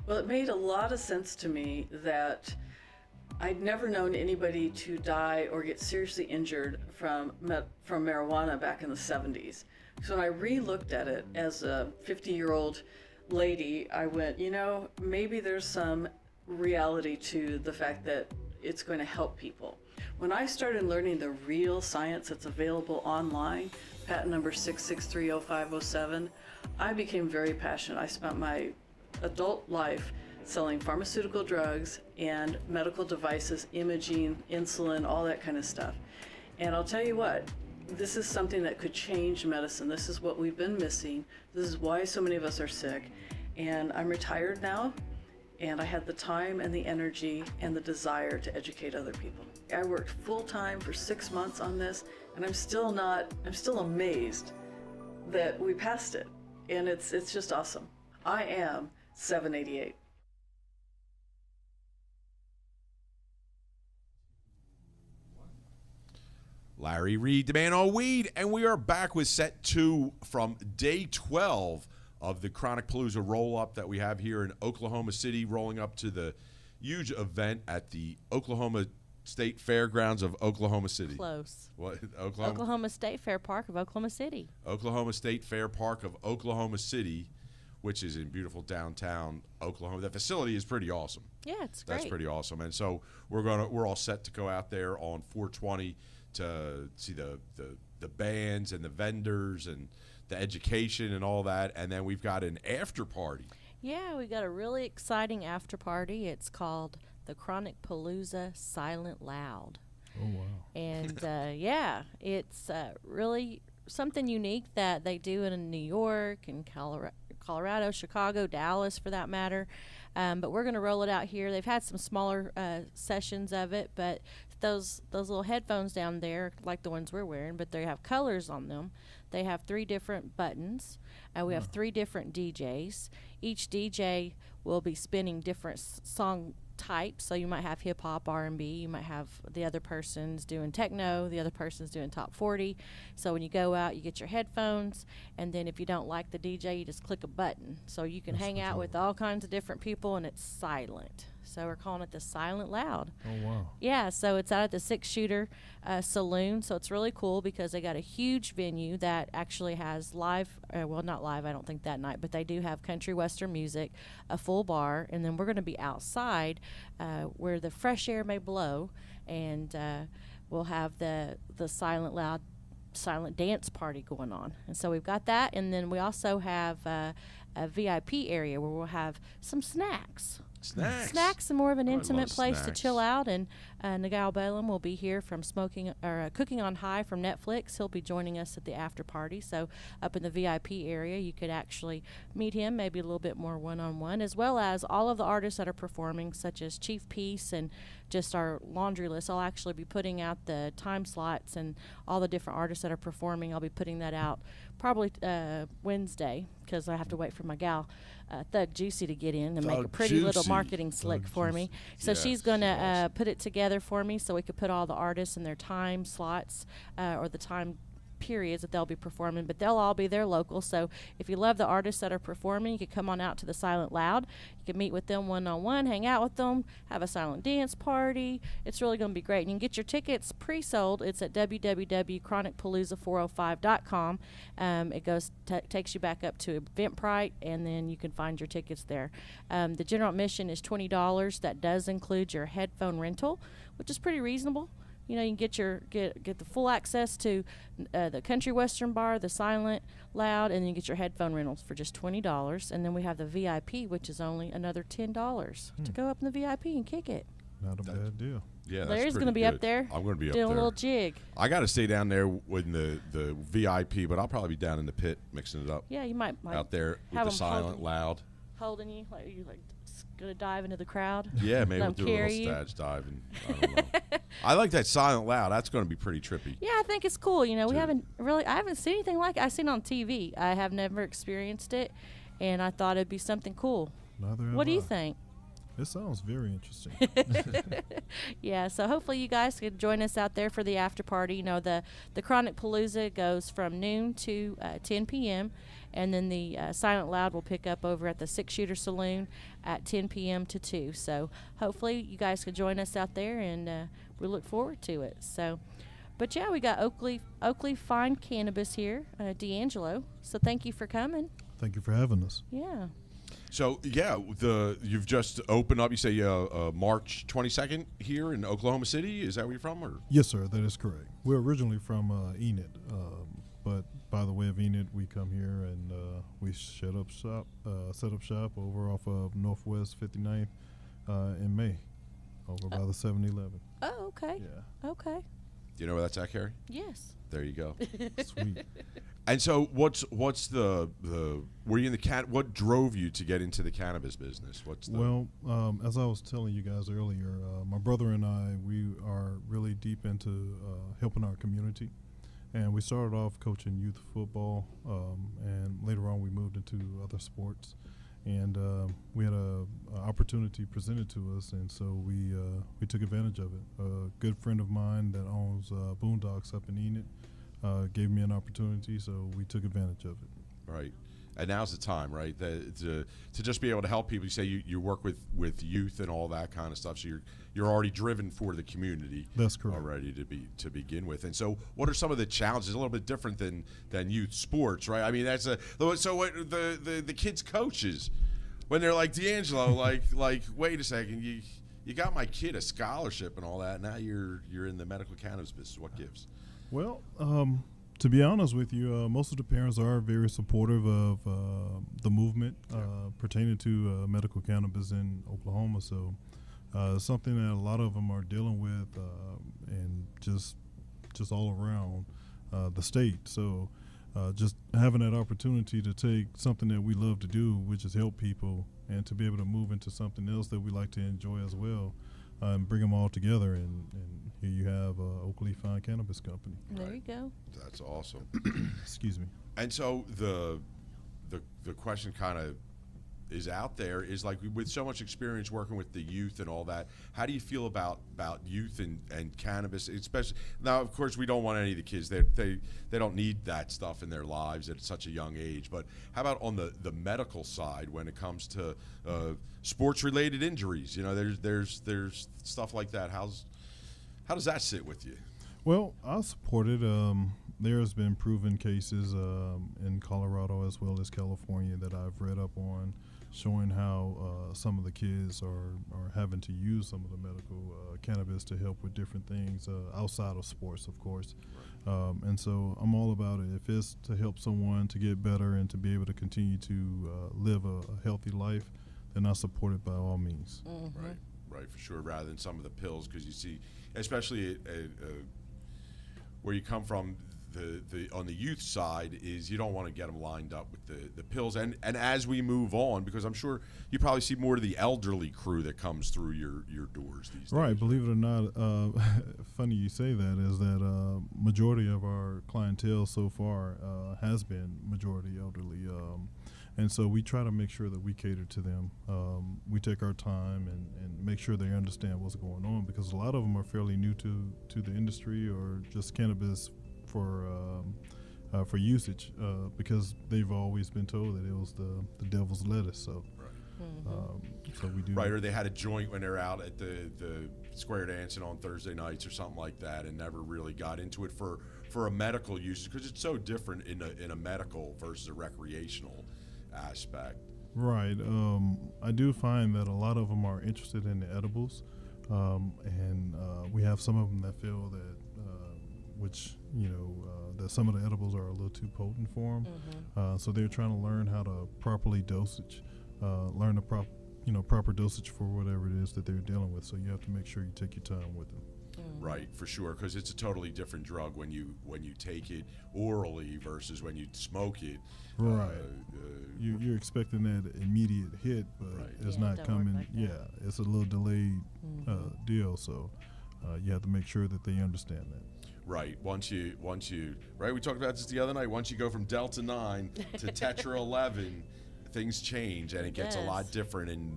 Well, it made a lot of sense to me that I'd never known anybody to die or get seriously injured from marijuana back in the 70s. So when I re-looked at it as a 50-year-old lady, I went, maybe there's some reality to the fact that it's going to help people. When I started learning the real science that's available online, patent number 6630507, I became very passionate. I spent my adult life selling pharmaceutical drugs and medical devices, imaging, insulin, all that kind of stuff. And I'll tell you what, this is something that could change medicine. This is what we've been missing. This is why so many of us are sick. And I'm retired now, and I had the time and the energy and the desire to educate other people. I worked full-time for 6 months on this, and I'm still amazed that we passed it. And it's just awesome. I am 788. Larry Reed, the man on weed, and we are back with set 2 from day 12 of the Chronic Palooza roll-up that we have here in Oklahoma City, rolling up to the huge event at the Oklahoma State Fairgrounds of Oklahoma City. Close. What? Oklahoma State Fair Park of Oklahoma City. Oklahoma State Fair Park of Oklahoma City, which is in beautiful downtown Oklahoma. The facility is pretty awesome. Yeah, it's great. That's pretty awesome. And so we're all set to go out there on 420 to see the bands and the vendors and the education and all that. And then we've got an after party. Yeah, we got a really exciting after party. It's called the Chronic Palooza Silent Loud. Oh, wow. And, it's really something unique that they do in New York and Colorado, Chicago, Dallas for that matter. But we're going to roll it out here. They've had some smaller sessions of it, but those little headphones down there, like the ones we're wearing, but they have colors on them. They have 3 different buttons. We have 3 different DJs. Each DJ will be spinning different song types. So you might have hip hop, R&B. You might have the other person's doing techno. The other person's doing top 40. So when you go out, you get your headphones, and then if you don't like the DJ, you just click a button. So you can hang out with all kinds of different people, and it's silent. So we're calling it the Silent Loud. Oh, wow. Yeah, so it's out at the Six Shooter Saloon. So it's really cool because they got a huge venue that actually has live, well, not live, I don't think that night, but they do have country western music, a full bar, and then we're going to be outside where the fresh air may blow, and we'll have the Silent Loud silent dance party going on. And so we've got that, and then we also have a VIP area where we'll have some snacks. Snacks and more of an intimate place to chill out. And Nigel Balaam will be here from Cooking on High from Netflix. He'll be joining us at the after party. So up in the VIP area, you could actually meet him, maybe a little bit more one-on-one, as well as all of the artists that are performing, such as Chief Peace and just our laundry list. I'll actually be putting out the time slots and all the different artists that are performing. I'll be putting that out probably Wednesday because I have to wait for my gal Thug Juicy to get in and make a pretty little marketing slick for me. So she's going to put it together for me so we could put all the artists and their time slots or the time periods that they'll be performing, but they'll all be there local. So if you love the artists that are performing, you can come on out to the Silent Loud. You can meet with them one-on-one, hang out with them, have a silent dance party. It's really going to be great. And you can get your tickets pre-sold. It's at www.chronicpalooza405.com. It takes you back up to Eventbrite, and then you can find your tickets there. The general admission is $20. That does include your headphone rental, which is pretty reasonable. You know, you can get the full access to the Country Western Bar, the Silent Loud, and then you get your headphone rentals for just $20. And then we have the VIP, which is only another $10 to go up in the VIP and kick it. Not a bad deal. Yeah, Larry's going to be up there. I'm going to be up doing there. a little jig. I got to stay down there with the VIP, but I'll probably be down in the pit mixing it up. Yeah, you might out there with the Silent Loud. Holding you, like you going to dive into the crowd. Yeah, maybe we'll do a little stage diving. I don't know. I like that Silent Loud. That's going to be pretty trippy. Yeah, I think it's cool. You know, I haven't seen anything like it. I've seen it on TV. I have never experienced it, and I thought it'd be something cool. Neither have What do you think? It sounds very interesting. Yeah, so hopefully you guys could join us out there for the after party. You know, the Chronic Palooza goes from noon to 10 p.m., and then the Silent Loud will pick up over at the Six Shooter Saloon at 10 p.m. to 2. So hopefully you guys could join us out there, and we look forward to it. So, but yeah, we got Oakley Fine Cannabis here, D'Angelo. So thank you for coming. Thank you for having us. Yeah. So yeah, you've just opened up. You say March 22nd here in Oklahoma City. Is that where you're from? Or Yes, sir. That is correct. We're originally from Enid, but by the way of Enid, we come here and we set up shop over off of Northwest 59th in May, over by the 7-Eleven. Oh, okay. Yeah. Okay. do you know where that's at, Carrie? Yes. There you go. Sweet. And so, what's the were you in the what drove you to get into the cannabis business? Well, as I was telling you guys earlier, my brother and I, we are really deep into helping our community, and we started off coaching youth football, and later on we moved into other sports, and we had a opportunity presented to us, and so we took advantage of it. A good friend of mine that owns Boondocks up in Enid gave me an opportunity, so we took advantage of it. Right. And now's the time, right? To just be able to help people. You say you work with youth and all that kind of stuff, so you're already driven for the community. That's correct. Already to begin with. And so, what are some of the challenges? A little bit different than youth sports, right? I mean, that's so what the kids' coaches, when they're like, D'Angelo, like wait a second, you got my kid a scholarship and all that. Now you're in the medical cannabis business. What gives? Well, to be honest with you, most of the parents are very supportive of the movement pertaining to medical cannabis in Oklahoma. So it's something that a lot of them are dealing with, and just all around the state. So just having that opportunity to take something that we love to do, which is help people, and to be able to move into something else that we like to enjoy as well, and bring them all together, and here you have Oakley Fine Cannabis Company. There you go. That's awesome. Excuse me. And so the question kind of is out there is like, with so much experience working with the youth and all that, how do you feel about youth and cannabis, especially now? Of course, we don't want any of the kids, they don't need that stuff in their lives at such a young age, but how about on the medical side when it comes to sports related injuries? You know, there's stuff like that. How does that sit with you? Well, I support it. There's been proven cases in Colorado as well as California that I've read up on, showing how some of the kids are having to use some of the medical cannabis to help with different things outside of sports, of course. Right. And so I'm all about it. If it's to help someone to get better and to be able to continue to live a healthy life, then I support it by all means. Mm-hmm. Right, for sure, rather than some of the pills, because you see, especially where you come from, the on the youth side is you don't want to get them lined up with the pills, and as we move on, because I'm sure you probably see more of the elderly crew that comes through your doors these days. Right, believe it or not, funny you say that, is that majority of our clientele so far has been majority elderly, and so we try to make sure that we cater to them. We take our time and make sure they understand what's going on, because a lot of them are fairly new to the industry or just cannabis for usage, because they've always been told that it was the devil's lettuce. So, so we do. Right, or they had a joint when they're out at the square dancing on Thursday nights or something like that, and never really got into it for a medical use, because it's so different in a medical versus a recreational aspect. Right. I do find that a lot of them are interested in the edibles, and we have some of them that feel that that some of the edibles are a little too potent for them. So they're trying to learn how to properly dosage, learn the proper dosage for whatever it is that they're dealing with. So you have to make sure you take your time with them. Right, for sure, because it's a totally different drug when you take it orally versus when you smoke it. Right. You're expecting that immediate hit, but it's not coming. Like it's a little delayed deal. So you have to make sure that they understand that. Right. Once you right, we talked about this the other night. Once you go from Delta 9 to Tetra 11, things change, and it gets a lot different in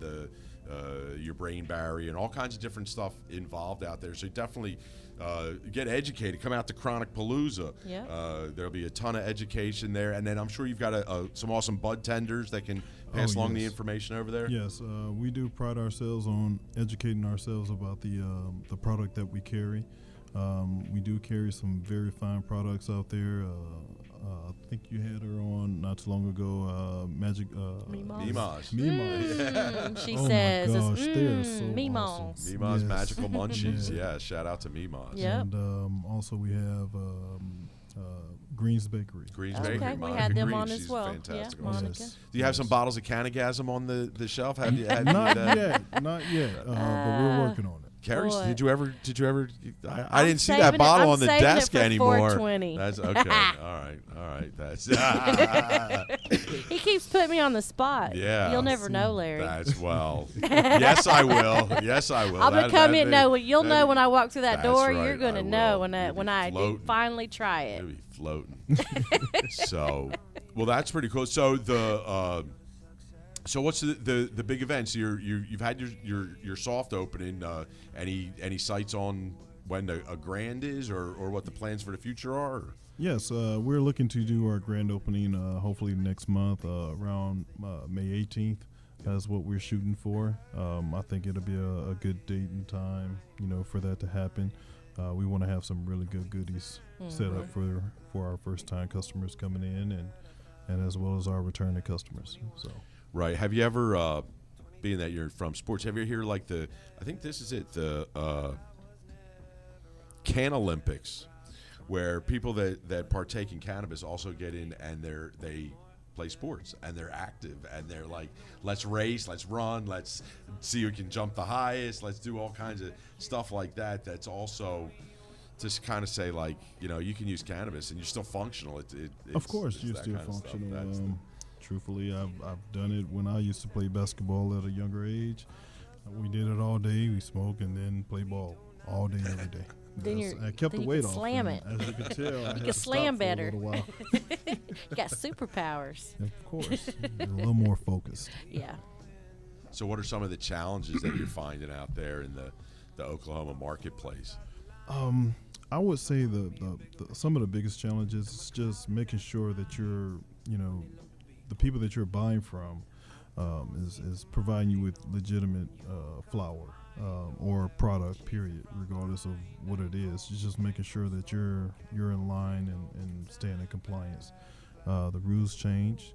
your brain barrier, and all kinds of different stuff involved out there. So definitely get educated. Come out to Chronic Palooza. Yeah. There'll be a ton of education there, and then I'm sure you've got some awesome bud tenders that can pass along the information over there. Yes, we do pride ourselves on educating ourselves about the product that we carry. We do carry some very fine products out there. I think you had her on not too long ago. Magic. Mimaz. She Oh says, my gosh, they're so Mimaz. awesome. Mimaz Yes. Magical Munchies. Yeah, shout out to Mimaz. Yep. And also we have Green's Bakery. Green's Okay, Bakery. we Monica had them Green, on as she's well. fantastic. Yeah, Also. Monica. Do you have some bottles of Canagasm on the shelf? Have you? Not yet, but we're working on it. Carrie, Boy. did you ever? I I'm didn't see saving that it- bottle I'm on the saving it desk for anymore. 420. That's okay. All right. That's He keeps putting me on the spot. Yeah. You'll never know, Larry. that's well. Yes, I will. Yes, I will. I'm gonna come in. No, you'll that- know when I walk through that that's door. right, You're gonna I know will. when I You'll when be I do floating. finally try it. You'll be floating. So, well, that's pretty cool. So so what's the big events? You've had your soft opening. Any sights on when a grand is, or what the plans for the future are? Or? Yes, we're looking to do our grand opening hopefully next month, around May 18th. That's what we're shooting for. I think it'll be a good date and time, for that to happen. We want to have some really good goodies set up for our first time customers coming in, and as well as our returning customers. So. Right. Have you ever, being that you're from sports, have you ever heard like I think this is it, the Can Olympics, where people that partake in cannabis also get in and they play sports and they're active and they're like, let's race, let's run, let's see who can jump the highest, let's do all kinds of stuff like that. That's also just kind of say like, you can use cannabis and you're still functional. It's Of course, it's you're that still kind of stuff. functional. That's the- Truthfully, I've done it when I used to play basketball at a younger age. We did it all day. We smoke and then play ball all day, every day. Then I kept then the you weight can off. slam and it. As you can tell, I had can to slam stop better. For a little while. You got superpowers. Of course, a little more focused. Yeah. So what are some of the challenges that you're finding out there in the Oklahoma marketplace? I would say the some of the biggest challenges is just making sure that you're, the people that you're buying from is providing you with legitimate flour or product, period, regardless of what it is. It's just making sure that you're in line and staying in compliance. The rules change,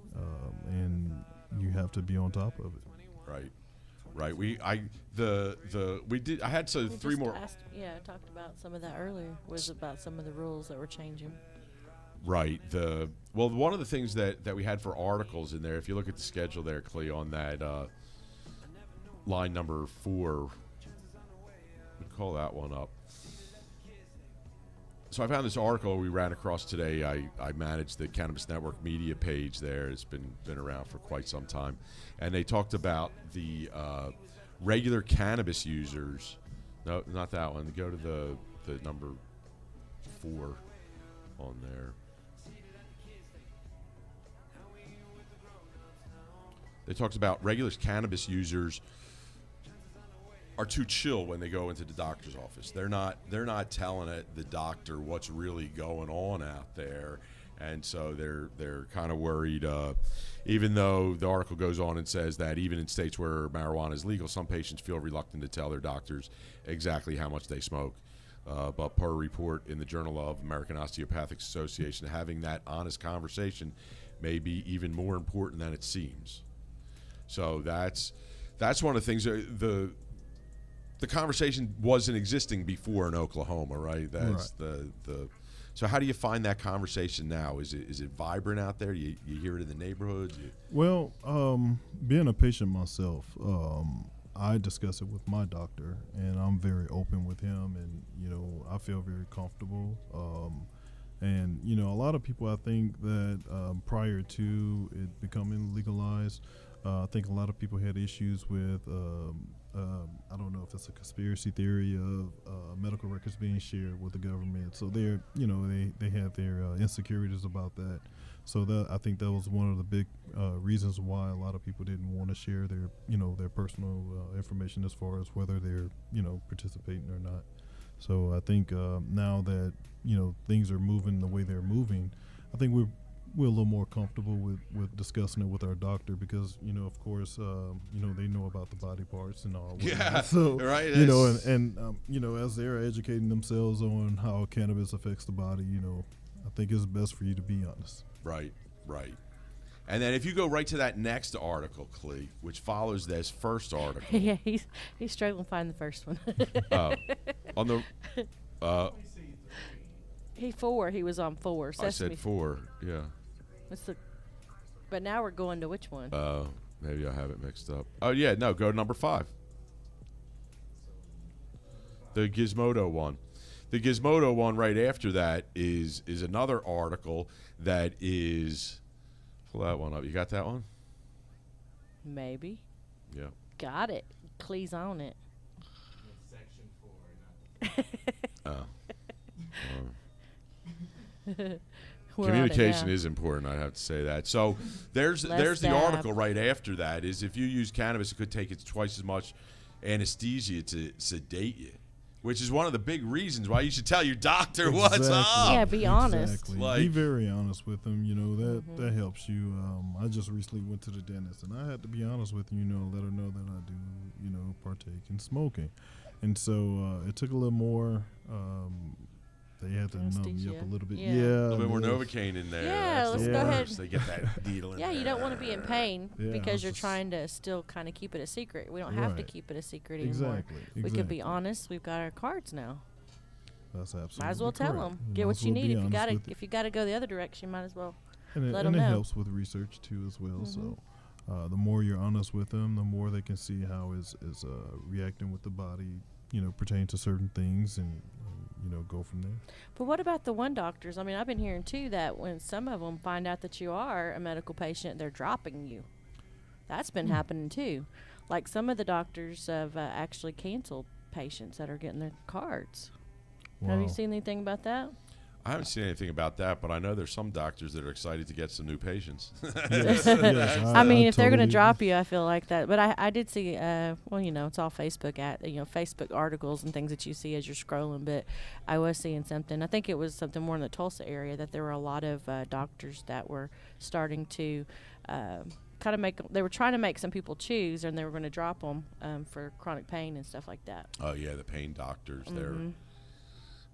and you have to be on top of it. Right. I had We three just more. Talked about some of that earlier. Was about some of the rules that were changing. Right. One of the things that we had for articles in there, if you look at the schedule there, Clea, on that line number 4, we'd call that one up. So I found this article we ran across today. I managed the Cannabis Network media page there. It's been around for quite some time. And they talked about the regular cannabis users. No, not that one. Go to the number 4 on there. They talked about regular cannabis users are too chill when they go into the doctor's office. They're not telling the doctor what's really going on out there, and so they're kind of worried. Even though the article goes on and says that even in states where marijuana is legal, some patients feel reluctant to tell their doctors exactly how much they smoke. But per a report in the Journal of American Osteopathic Association, having that honest conversation may be even more important than it seems. So that's one of the things. The conversation wasn't existing before in Oklahoma, right? That's Right. So how do you find that conversation now? Is it vibrant out there? You hear it in the neighborhoods? Well, being a patient myself, I discuss it with my doctor, and I'm very open with him, and I feel very comfortable. And a lot of people, I think that prior to it becoming legalized, I think a lot of people had issues with I don't know if it's a conspiracy theory of medical records being shared with the government. So they're, they have their insecurities about that. So that I think that was one of the big reasons why a lot of people didn't want to share their, their personal information as far as whether they're, participating or not. So I think now that, things are moving the way they're moving, I think we're a little more comfortable with discussing it with our doctor because, of course, they know about the body parts and all. Yeah, so, right. As they're educating themselves on how cannabis affects the body, I think it's best for you to be honest. Right. And then if you go right to that next article, Clee, which follows this first article. Yeah, he's struggling to find the first one. On the he was on 4. I said 4, yeah. But now we're going to which one? Maybe I have it mixed up. Oh yeah, no, go to number 5. The Gizmodo one. The Gizmodo one right after that is another article that is. Pull that one up. You got that one? Maybe. Yeah. Got it. Clee's on it. Section 4, not the Communication is important. I have to say that. So there's the article right after that. Is if you use cannabis, it could take it twice as much anesthesia to sedate you. Which is one of the big reasons why you should tell your doctor what's up. Yeah, be honest. Exactly. Be very honest with them. That helps you. I just recently went to the dentist, and I had to be honest with you. Let her know that I do, partake in smoking, and so it took a little more. They had to numb you up a little bit. Yeah. A little bit more Novocaine in there. Yeah, let's go ahead. They get that needle in there. Yeah, you don't want to be in pain because you're just trying to still kind of keep it a secret. We don't have to keep it a secret anymore. Exactly. We can be honest. We've got our cards now. That's absolutely Might as well tell correct. them. Get what you Might as need. well be honest with it. If you got to go the other direction, you might as well And let it them know. helps with research too as well. So the more you're honest with them, the more they can see how is reacting with the body, pertaining to certain things, and go from there. But what about the one doctors? I mean, I've been hearing too that when some of them find out that you are a medical patient, they're dropping you. That's been happening too. Like some of the doctors have actually canceled patients that are getting their cards. Wow. Have you seen anything about that? I haven't seen anything about that, but I know there's some doctors that are excited to get some new patients. Yes, I mean, if they're going to totally drop you, I feel like that. But I did see, it's all Facebook Facebook articles and things that you see as you're scrolling. But I was seeing something. I think it was something more in the Tulsa area that there were a lot of doctors that were starting to they were trying to make some people choose, and they were going to drop them for chronic pain and stuff like that. Oh yeah, the pain doctors.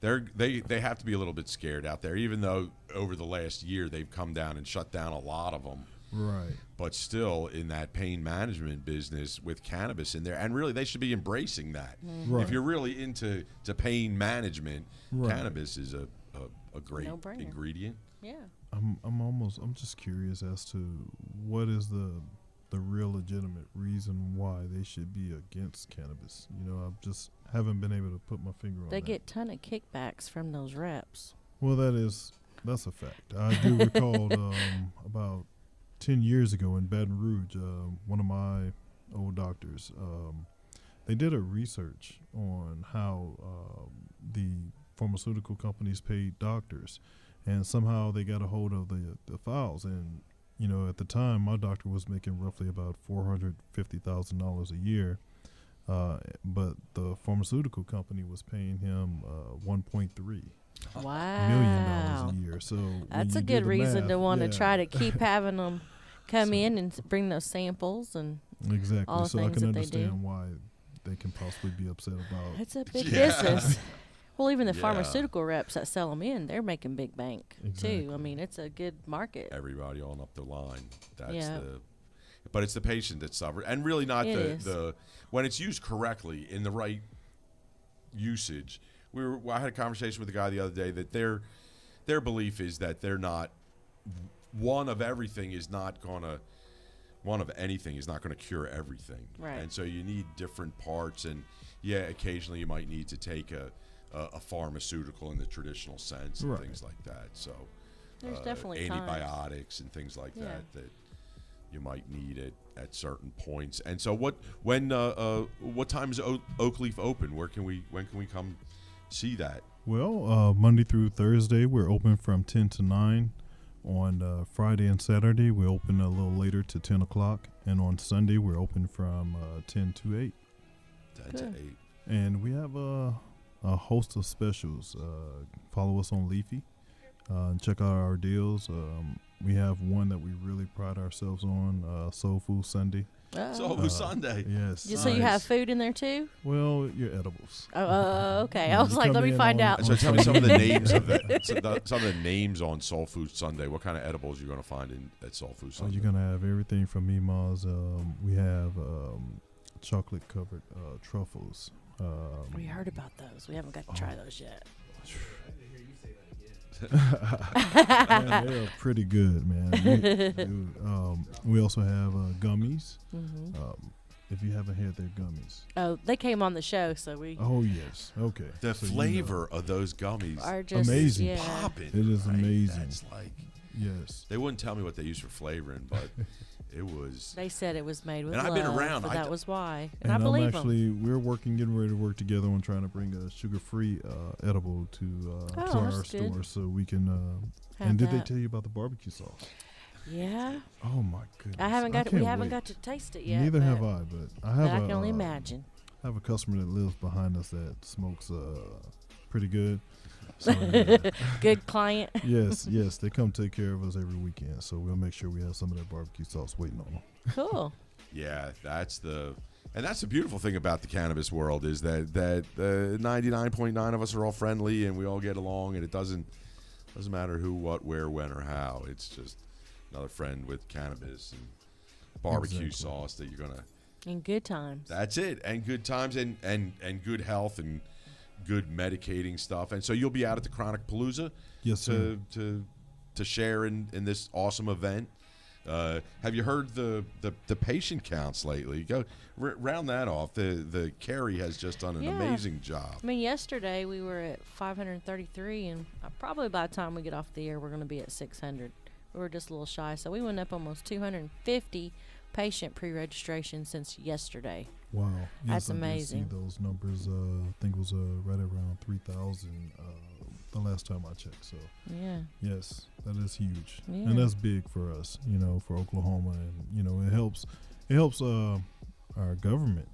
They have to be a little bit scared out there, even though over the last year they've come down and shut down a lot of them. Right. But still in that pain management business with cannabis in there, and really they should be embracing that. Right. If you're really into pain management, cannabis is a great No-brainer. ingredient. Yeah. I'm just curious as to what is the real legitimate reason why they should be against cannabis. I just haven't been able to put my finger on that. They get a ton of kickbacks from those reps. Well, that's a fact. I do recall about 10 years ago in Baton Rouge, one of my old doctors, they did a research on how the pharmaceutical companies paid doctors, and somehow they got a hold of the files. And at the time, my doctor was making roughly about $450,000 a year, but the pharmaceutical company was paying him $1.3 Wow. million a year. So that's a good reason to want to try to keep having them come in and bring those samples and exactly. all the So I things can that they do. understand why they can possibly be upset about. It's a big business. Well, even the Yeah. pharmaceutical reps that sell them in, they're making big bank Exactly. too. I mean, it's a good market. Everybody on up the line. That's Yeah. but it's the patient that suffers, and really not It is. the when it's used correctly in the right usage. I had a conversation with a guy the other day that their belief is that they're not one of anything is not gonna cure everything. Right. And so you need different parts, and occasionally you might need to take a pharmaceutical in the traditional sense and Right. things like that. So There's definitely times. antibiotics and things like that you might need at certain points. And so what time is Oakleaf open? When can we come see that? Well, Monday through Thursday, we're open from 10 to 9. On Friday and Saturday, we open a little later to 10 o'clock. And on Sunday, we're open from 10 to 8. 10 to 8. And we have a host of specials. Follow us on Leafy. Check out our deals. We have one that we really pride ourselves on, Soul Food Sunday. Soul Food Sunday. Yes. So you have food in there too? Well, your edibles. Okay. I was like, let me find out. So tell me some of the names of some of the names on Soul Food Sunday. What kind of edibles you're going to find at Soul Food Sunday? You're going to have everything from Mima's. We have chocolate covered truffles. We heard about those. We haven't got to try those yet. Man, they're pretty good, man. We also have gummies. If you haven't had their gummies. Oh, they came on the show, so we. Oh yes, okay. The flavor of those gummies are just amazing. Yeah. Popping. It is amazing. That's like yes. They wouldn't tell me what they use for flavoring, but it was. They said it was made with And love. I've been around. That was why, And I believe them. we're getting ready to work together on trying to bring a sugar-free edible to our that's store, good. so we can. Have And did they that. tell you about the barbecue sauce? Yeah. Oh my goodness! I haven't got. can't We haven't wait. got to taste it yet. Neither but, have I, but I But have. I can only imagine. I have a customer that lives behind us that smokes pretty good. So, yeah. Good client. yes, they come take care of us every weekend. So we'll make sure we have some of that barbecue sauce waiting on them. Cool. Yeah, that's the beautiful thing about the cannabis world is that 99.9 of us are all friendly and we all get along, and it doesn't matter who, what, where, when, or how. It's just another friend with cannabis and barbecue sauce that you're gonna. In good times. That's it, and good times and good health and good medicating stuff. And so you'll be out at the Chronic Palooza Yes, sir. to share in this awesome event. Have you heard the patient counts lately? Go round that off. The Carrie has just done an amazing job. I mean, yesterday we were at 533, and probably by the time we get off the air, we're going to be at 600. We were just a little shy, so we went up almost 250 patient pre-registration since yesterday. Wow. That's Yes, I did amazing. see those numbers. I think it was right around 3,000 the last time I checked. So Yeah. yes, that is huge, Yeah. and that's big for us. For Oklahoma, and it helps our government,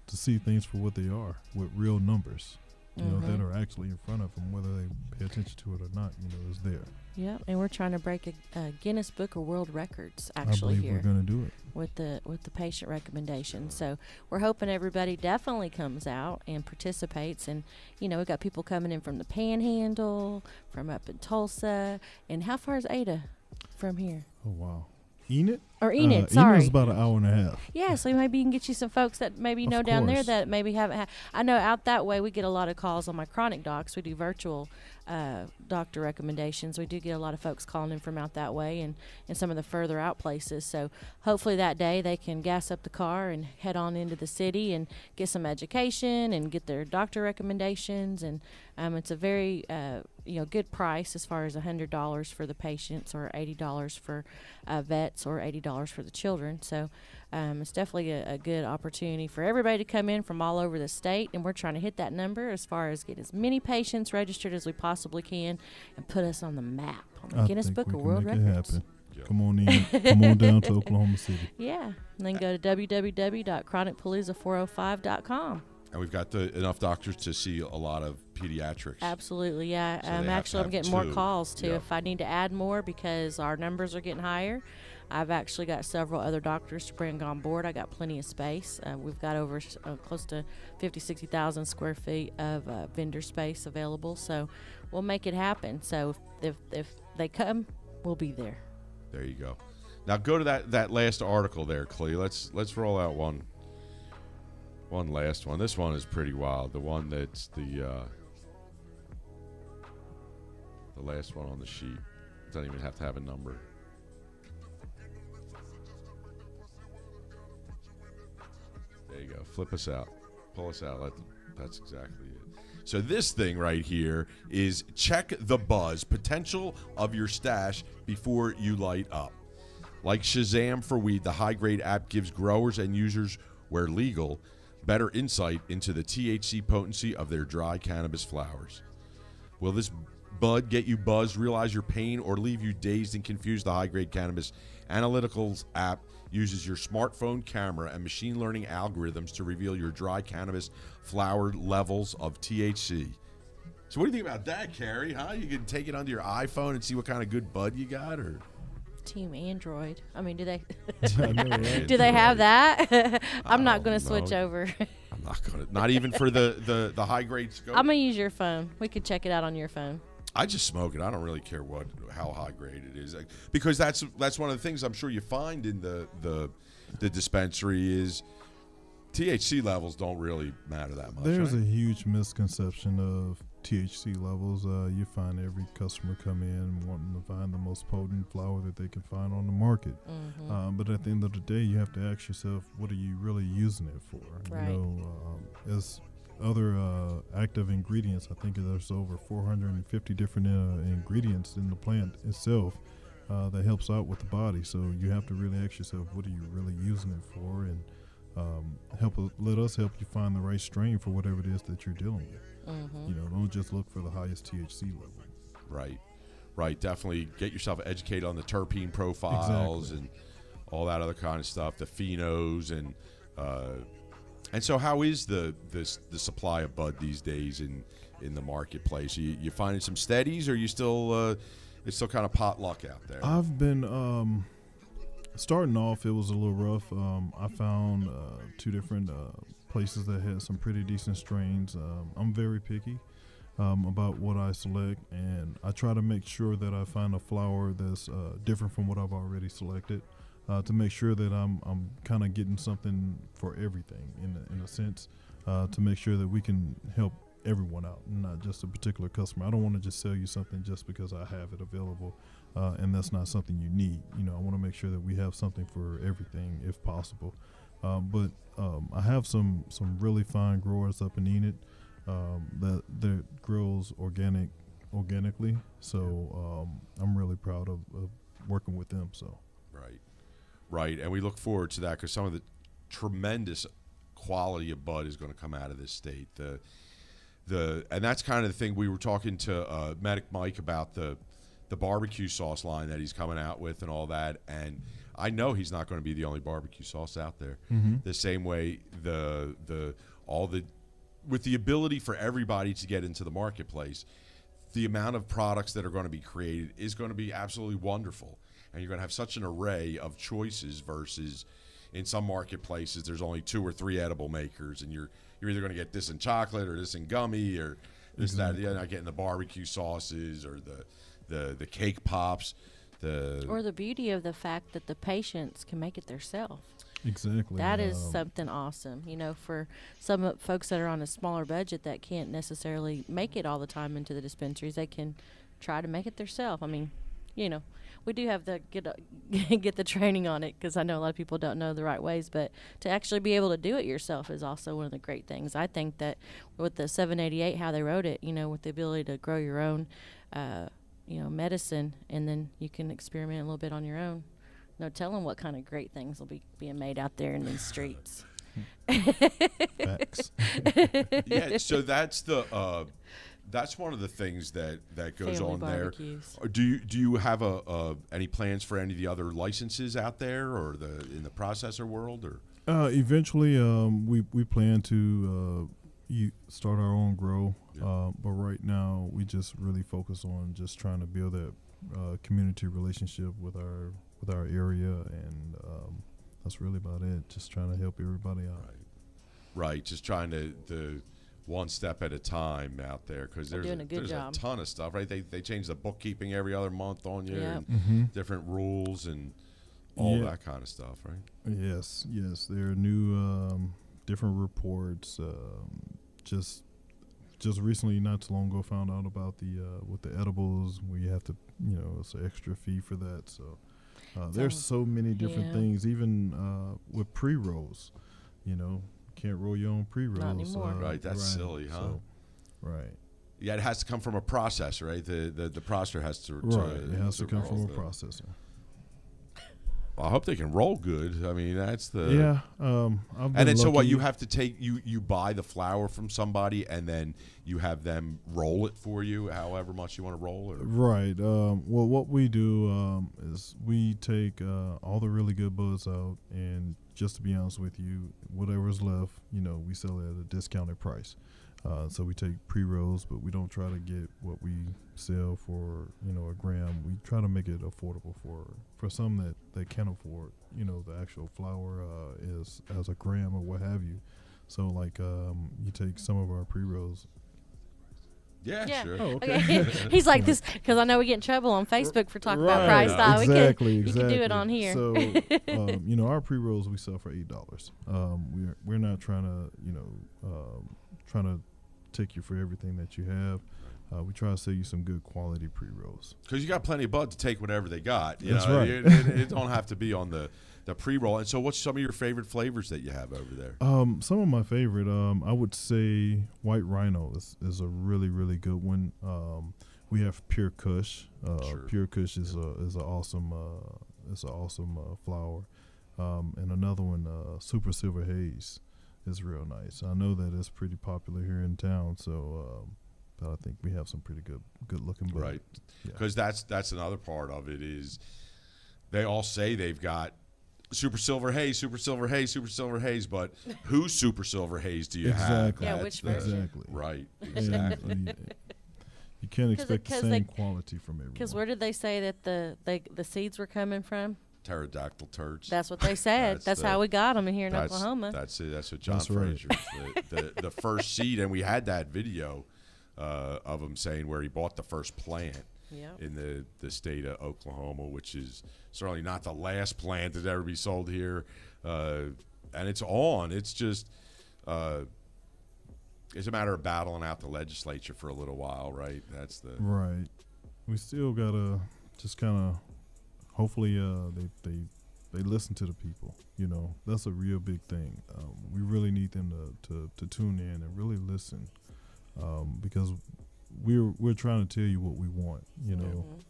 to see things for what they are with real numbers. That are actually in front of them, whether they pay attention to it or not. Is there. Yep, and we're trying to break a Guinness Book of World Records I actually believe here we're going to do it. with the patient recommendations. So we're hoping everybody definitely comes out and participates. And we've got people coming in from the Panhandle, from up in Tulsa, and how far is Ada from here? Oh wow, Enid. Or Enid, sorry. Enid's about an hour and a half. Yeah, so maybe you can get you some folks that maybe know down there course. that maybe haven't had. I know out that way we get a lot of calls on my chronic docs. We do virtual doctor recommendations. We do get a lot of folks calling in from out that way and some of the further out places. So hopefully that day they can gas up the car and head on into the city and get some education and get their doctor recommendations. And it's a very good price as far as $100 for the patients or $80 for vets or $80 for the children. So it's definitely a good opportunity for everybody to come in from all over the state, and we're trying to hit that number as far as get as many patients registered as we possibly can and put us on the map on the Guinness Book of World Records. Yep. Come on in. Come on down to Oklahoma City. Yeah, and then go to www.chronicpalooza405.com. And we've got enough doctors to see a lot of pediatrics. Absolutely, yeah. So they have to I'm have getting more two. calls too. Yep. If I need to add more because our numbers are getting higher, I've actually got several other doctors to bring on board. I got plenty of space. We've got over close to 60,000 square feet of vendor space available, so we'll make it happen. So if they come, we'll be there. There you go. Now go to that last article there, Clee. Let's roll out one last one. This one is pretty wild. The one that's the last one on the sheet. Doesn't even have to have a number. There you go. Flip us out. Pull us out. That's exactly it. So this thing right here is check the buzz, potential of your stash before you light up. Like Shazam for weed, the high-grade app gives growers and users, where legal, better insight into the THC potency of their dry cannabis flowers. Will this bud get you buzzed, realize your pain, or leave you dazed and confused? The high-grade cannabis analyticals app uses your smartphone camera and machine learning algorithms to reveal your dry cannabis flower levels of THC. So what do you think about that, Carrie? Huh? You can take it onto your iPhone and see what kind of good bud you got, or Team Android. I mean, do they I know, right? do they have that? I'm not going to switch over. I'm not gonna. Not even for the high grade scope. I'm going to use your phone. We could check it out on your phone. I just smoke it. I don't really care how high grade it is, because that's one of the things I'm sure you find in the dispensary is THC levels don't really matter that much. There's right? a huge misconception of THC levels. You find every customer come in wanting to find the most potent flower that they can find on the market. But at the end of the day, you have to ask yourself, what are you really using it for? Right. You know, as other active ingredients, I think there's over 450 different ingredients in the plant itself that helps out with the body. So you have to really ask yourself, what are you really using it for? And let us help you find the right strain for whatever it is that you're dealing with. You know, don't just look for the highest THC level. Right. Definitely get yourself educated on the terpene profiles and all that other kind of stuff, the phenos, and so how is the supply of bud these days in the marketplace? You finding some steadies, or you still it's still kind of potluck out there? I've been starting off, it was a little rough. I found 2 different places that had some pretty decent strains. I'm very picky about what I select, and I try to make sure that I find a flower that's different from what I've already selected, to make sure that I'm kind of getting something for everything in a sense, to make sure that we can help everyone out, not just a particular customer. I don't want to just sell you something just because I have it available, and that's not something you need. You know, I want to make sure that we have something for everything if possible. But I have some really fine growers up in Enid that grows organically. So I'm really proud of working with them. So right, and we look forward to that, because some of the tremendous quality of bud is going to come out of this state. And that's kind of the thing. We were talking to Medic Mike about the barbecue sauce line that he's coming out with and all that, and I know he's not going to be the only barbecue sauce out there. The same way with the ability for everybody to get into the marketplace, the amount of products that are going to be created is going to be absolutely wonderful, and you're going to have such an array of choices versus in some marketplaces there's only 2 or 3 edible makers, and you're either going to get this in chocolate or this in gummy or this that. You're not getting the barbecue sauces or the cake pops. Or the beauty of the fact that the patients can make it themselves. Exactly. That is something awesome. You know, for some folks that are on a smaller budget that can't necessarily make it all the time into the dispensaries, they can try to make it themselves. I mean, you know, we do have to get the training on it, because I know a lot of people don't know the right ways, but to actually be able to do it yourself is also one of the great things. I think that with the 788, how they wrote it, you know, with the ability to grow your own medicine, and then you can experiment a little bit on your own. No telling what kind of great things will be being made out there in these streets. Facts. Yeah, so that's one of the things that goes Family on barbecues. there. Do you have any plans for any of the other licenses out there, or in the processor world, or? Eventually, we plan to start our own grow, but right now we just really focus on just trying to build that community relationship with our area, and that's really about it. Just trying to help everybody out. Right. Just trying to one step at a time out there, because there's a ton of stuff, right? They change the bookkeeping every other month on you, and different rules and all that kind of stuff, right? Yes. There are new different reports. Just recently, not too long ago, found out about with the edibles, where you have to, it's an extra fee for that. So there's so many different things, even with pre-rolls. Can't roll your own pre-rolls. Not anymore. Right, that's silly, huh? So, right. Yeah, it has to come from a processor, right? The processor has to. Right, it has to come from a processor. I hope they can roll good. I mean, that's the Yeah. I've been And then so what? lucky. You have to take you buy the flour from somebody, and then you have them roll it for you, however much you want to roll. Or Right. Well, what we do is we take all the really good buds out, and just to be honest with you, whatever's left, we sell it at a discounted price. So we take pre-rolls, but we don't try to get what we sell for, a gram. We try to make it affordable for some that can afford, the actual flour is as a gram or what have you. So like you take some of our pre-rolls. Yeah. sure. Oh, okay. He's like this because I know we get in trouble on Facebook for talking about Right. price. Style. Exactly. You can do it on here. So, our pre-rolls we sell for $8. We're not trying to take you for everything that you have. We try to sell you some good quality pre-rolls. Because you got plenty of bud to take whatever they got. That's right. It don't have to be on the pre-roll. And so what's some of your favorite flavors that you have over there? Some of my favorite, I would say White Rhino is a really, really good one. We have Pure Kush. Sure. Pure Kush is an awesome flower. And another one, Super Silver Haze, is real nice. I know that it's pretty popular here in town, so but I think we have some pretty good looking bud. Right. Yeah. Because that's another part of it is they all say they've got Super Silver Haze, Super Silver Haze, Super Silver Haze, but whose Super Silver Haze do you have? Exactly. Yeah, which version? Exactly. Right. And, Exactly. you can't expect the 'cause same they- quality from everyone. Because where did they say that the seeds were coming from? Pterodactyl turds. That's what they said. That's how we got them in here in Oklahoma. That's it. That's what John That's right. Frazier's the first seed, and we had that video of him saying where he bought the first plant Yep. in the state of Oklahoma, which is certainly not the last plant that ever be sold here. And it's on. It's just it's a matter of battling out the legislature for a little while, right? That's the Right. We still gotta just kind of hopefully they listen to the people. That's a real big thing. We really need them to tune in and really listen, because we're trying to tell you what we want.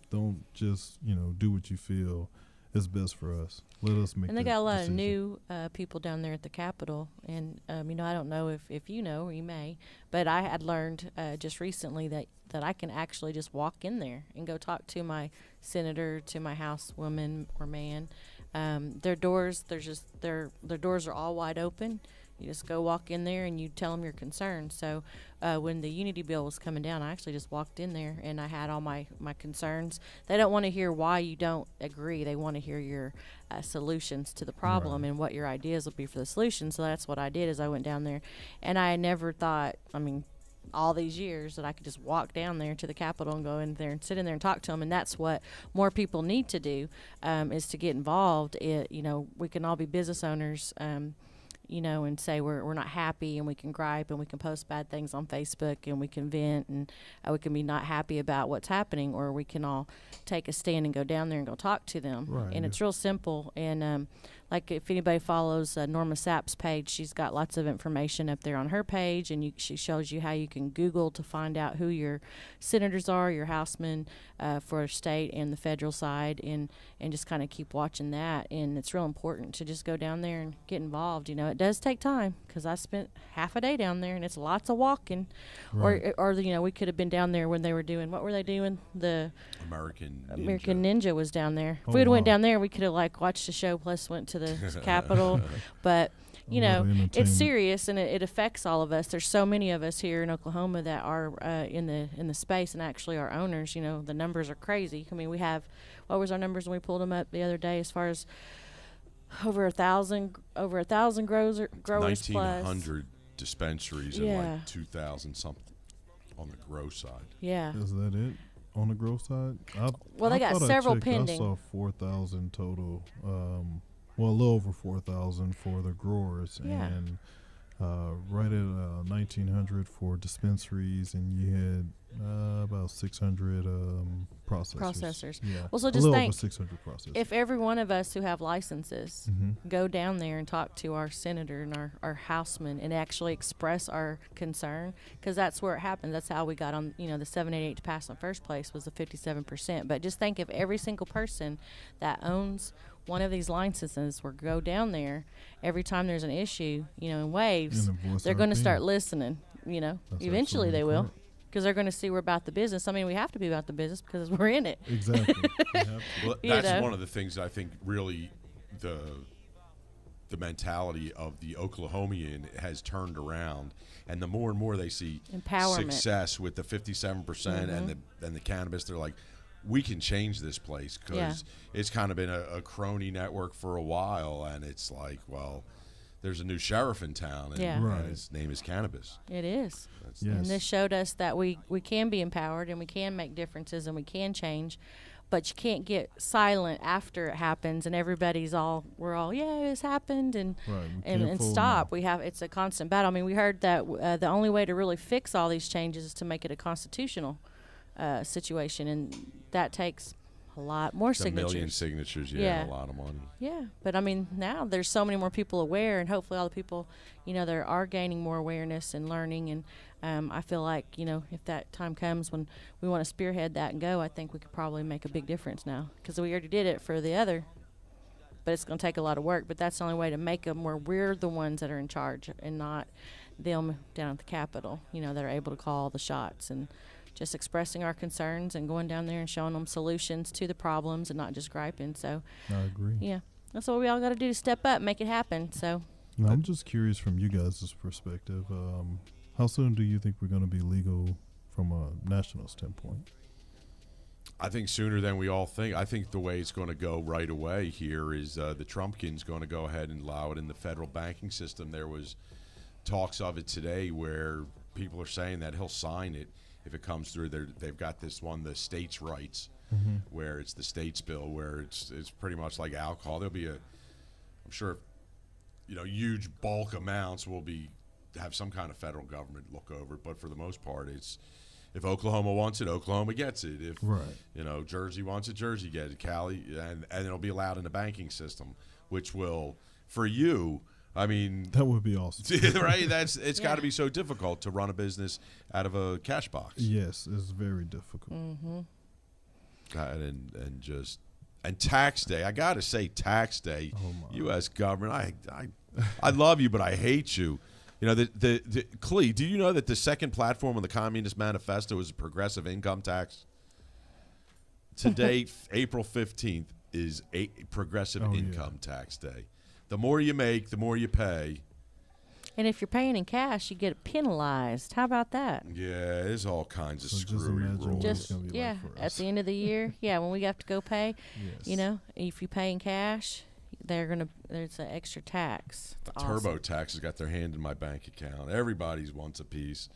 Don't just do what you feel is best for us. Let us make. And they that got a lot decision. of new people down there at the Capitol. And, I don't know if you know or you may, but I had learned just recently that I can actually just walk in there and go talk to my senator, to my Housewoman or man. Their doors, their doors are all wide open. You just go walk in there and you tell them your concerns. So when the Unity bill was coming down, I actually just walked in there and I had all my concerns. They don't want to hear why you don't agree. They want to hear your solutions to the problem and what your ideas will be for the solution. So that's what I did is I went down there. And I never thought, all these years that I could just walk down there to the Capitol and go in there and sit in there and talk to them. And that's what more people need to do is to get involved. We can all be business owners, and say we're not happy, and we can gripe and we can post bad things on Facebook and we can vent and we can be not happy about what's happening, or we can all take a stand and go down there and go talk to them. Right, And yeah. it's real simple. And like if anybody follows Norma Sapp's page, she's got lots of information up there on her page, and she shows you how you can Google to find out who your senators are, your housemen for state and the federal side, and just kind of keep watching that. And it's real important to just go down there and get involved. It does take time because I spent half a day down there, and it's lots of walking. Right. Or we could have been down there when they were doing, what were they doing? The American Ninja was down there. If Oh, we'd have went wow. down there, we could have watched the show plus went to the Capitol. But A lot of it's entertainment. serious and it affects all of us. There's so many of us here in Oklahoma that are in the space and actually are owners. The numbers are crazy. We have, what was our numbers when we pulled them up the other day? As far as over 1,000 growers plus. 1,900 dispensaries and Yeah. like 2,000 something on the grow side. Yeah. Is that it on the growth side? Well, they got thought I several checked. pending. I saw 4,000 total. A little over 4,000 for the growers, Yeah. and right at 1,900 for dispensaries, and you had about 600 processors. Yeah, Well, so a just little think, over 600 processors. if every one of us who have licenses Mhm. go down there and talk to our senator and our houseman and actually express our concern, because that's where it happens. That's how we got on, the 788 to pass in the first place was the 57%. But just think if every single person that owns one of these licenses will go down there every time there's an issue, in waves. And voice They're our going to opinion. start listening. That's Eventually they absolutely will, correct. because they're going to see we're about the business. I mean, we have to be about the business because we're in it. Exactly. We have to. Well, You that's know? one of the things that I think really the mentality of the Oklahomian has turned around, and the more and more they see Empowerment. success with the 57% and the cannabis, they're like, we can change this place, because Yeah. it's kind of been a crony network for a while, and it's like, well, there's a new sheriff in town, and, Yeah. and Right. his name is cannabis. It is. That's, Yes. And this showed us that we can be empowered and we can make differences and we can change, but you can't get silent after it happens and we're all yeah, it's happened and Right, we and, can't and fold stop. now. It's a constant battle. I mean, we heard that the only way to really fix all these changes is to make it a constitutional situation, and that takes a lot more a million signatures. signatures, Yeah. a lot of money. Yeah, but I mean, now there's so many more people aware, and hopefully all the people, there are gaining more awareness and learning. And I feel like, if that time comes when we want to spearhead that and go, I think we could probably make a big difference now, because we already did it for the other. But it's going to take a lot of work. But that's the only way to make them where we're the ones that are in charge and not them down at the Capitol, that are able to call the shots, and just expressing our concerns and going down there and showing them solutions to the problems and not just griping. So, I agree. yeah, that's what we all got to do to step up, make it happen. So, Now, I'm just curious from you guys' perspective. How soon do you think we're going to be legal from a national standpoint? I think sooner than we all think. I think the way it's going to go right away here is the Trumpkin's going to go ahead and allow it in the federal banking system. There was talks of it today where people are saying that he'll sign it if it comes through. They've got this one, the states' rights, where it's the states bill, where it's pretty much like alcohol. There'll be I'm sure, huge bulk amounts will have some kind of federal government look over it. But for the most part, it's, if Oklahoma wants it, Oklahoma gets it. If Right. Jersey wants it, Jersey gets it. Cali, and it'll be allowed in the banking system, which will, for you, I mean, That would be awesome. right? It's got to Yeah. be so difficult to run a business out of a cash box. Yes, it's very difficult. And tax day. I got to say, tax day. Oh, my. U.S. government. I love you, but I hate you. The Clee, do you know that the second platform of the Communist Manifesto is a progressive income tax? Today, April 15th, is a progressive Oh, yeah. income tax day. The more you make, the more you pay. and if you're paying in cash, you get penalized. How about that? Yeah, there's all kinds of So just screwy imagine rules. what it's Just gonna be yeah, like for at us. the end of the year, when we have to go pay, Yes. if you pay in cash, there's an extra tax. It's awesome. TurboTax has got their hand in my bank account. Everybody's wants a piece.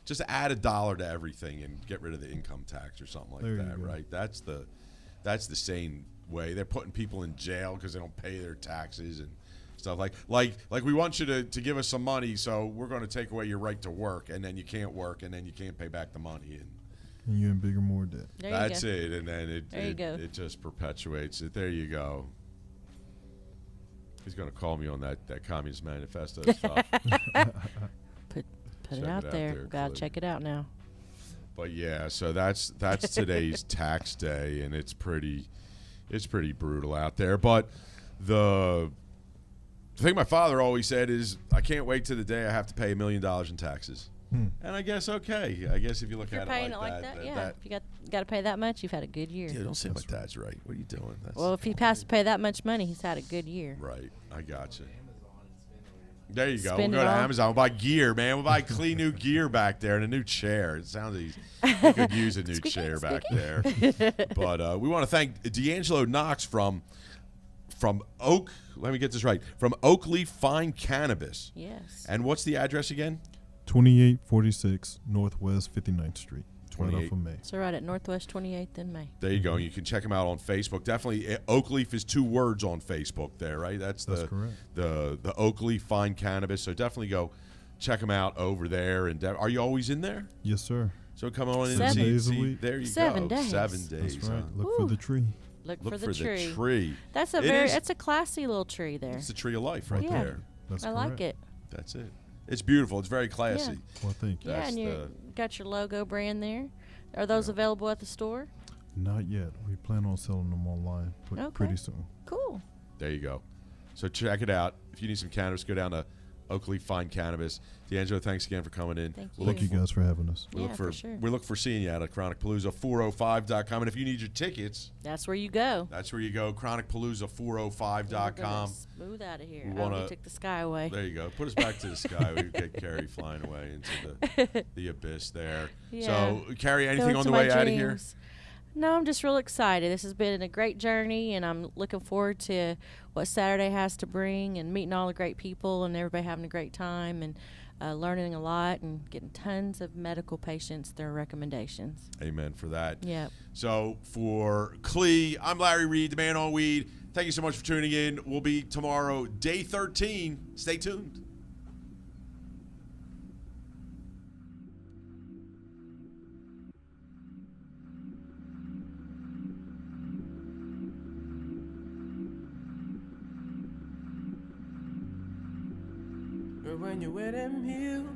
Just add $1 to everything and get rid of the income tax or something like There you that, go. right? That's the sane way. They're putting people in jail because they don't pay their taxes and stuff like we want you to give us some money, so we're going to take away your right to work, and then you can't work, and then you can't pay back the money, and And you're in bigger, more debt. There that's you go. it. And then There you go. it just perpetuates it. There you go. He's going to call me on that Communist Manifesto stuff. Put Check it it out out there. there, Gotta Clay. check it out now. But yeah, so that's today's tax day, and it's pretty brutal out there. But the thing my father always said is, I can't wait to the day I have to pay $1 million in taxes. And I guess okay. I guess if you look If you're at paying it like that, yeah. If you got to pay that much, you've had a good year. yeah, don't say my dad's right. What are you doing? That's Well, if he has to pay that much money, he's had a good year. right. I got you. There you go. Spend We'll it go to all. Amazon. We'll buy gear, man. We'll buy clean new gear back there and a new chair. It sounds easy. We could use a new Squeaky, chair back squeaky. there. But we want to thank D'Angelo Knox from Oak. Let me get this right. From Oakleaf Fine Cannabis. Yes. And what's the address again? 2846 Northwest 59th Street. Right 28. off of May. So right at Northwest 28th in May. There you go. You can check them out on Facebook. Definitely, Oakleaf is 2 words on Facebook there, right? That's correct. The Oakleaf Fine Cannabis. So definitely go check them out over there. And are you always in there? Yes, sir. So come on in 7 and see. days a week. There you 7 go. days. 7 days. That's right. huh? Look for Ooh. the tree. Look, Look for the tree. tree. That's It is- that's a classy little tree there. It's the tree of life right Yeah. there. That's I correct. like it. That's it. It's beautiful. It's very classy. Well, thank you. Yeah, That's and you got your logo brand there. Are those available at the store? Not yet. We plan on selling them online Okay. pretty soon. Cool. There you go. So check it out. If you need some cannabis, go down to Oakley Fine Cannabis. D'Angelo, thanks again for coming in. Thank Thank you guys for having us. Yeah, for sure. We look for seeing you at Chronic Palooza 405.com. And if you need your tickets, That's where you go. that's where you go. Chronicpalooza We're 405.com. gonna smooth out of here. We Oh, wanna- we took the sky away. There you go. Put us back to the sky. We get Carrie flying away into the abyss there. Yeah. So, Carrie, anything Go on to the my way out of here? dreams. No, I'm just real excited. This has been a great journey, and I'm looking forward to what Saturday has to bring and meeting all the great people and everybody having a great time and learning a lot and getting tons of medical patients their recommendations. Amen for that. Yep. So, for Clee, I'm Larry Reed, the man on weed. Thank you so much for tuning in. We'll be tomorrow, day 13. Stay tuned. But when you wear them heels,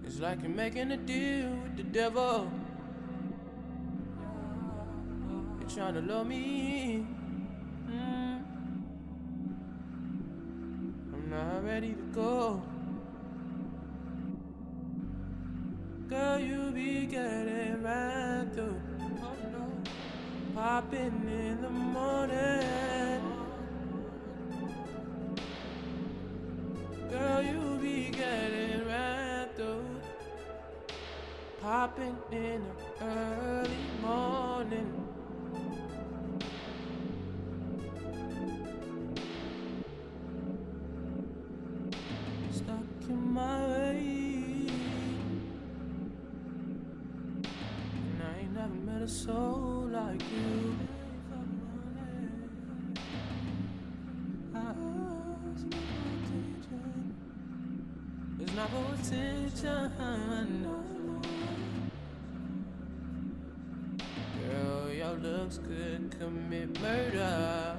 it's like you're making a deal with the devil. You're trying to lure me in. I'm not ready to go. Girl, you be getting right through. Popping in the morning. Girl, you be getting right through. Popping in the early morning. Stuck in my way. And I ain't never met a soul like you. I ask for attention. It's not for attention. Girl, your looks could commit murder.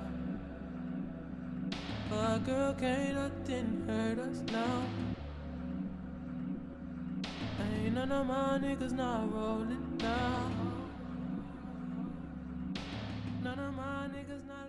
But girl, can't nothing hurt us now. Ain't none of my niggas not rolling now. None of my niggas not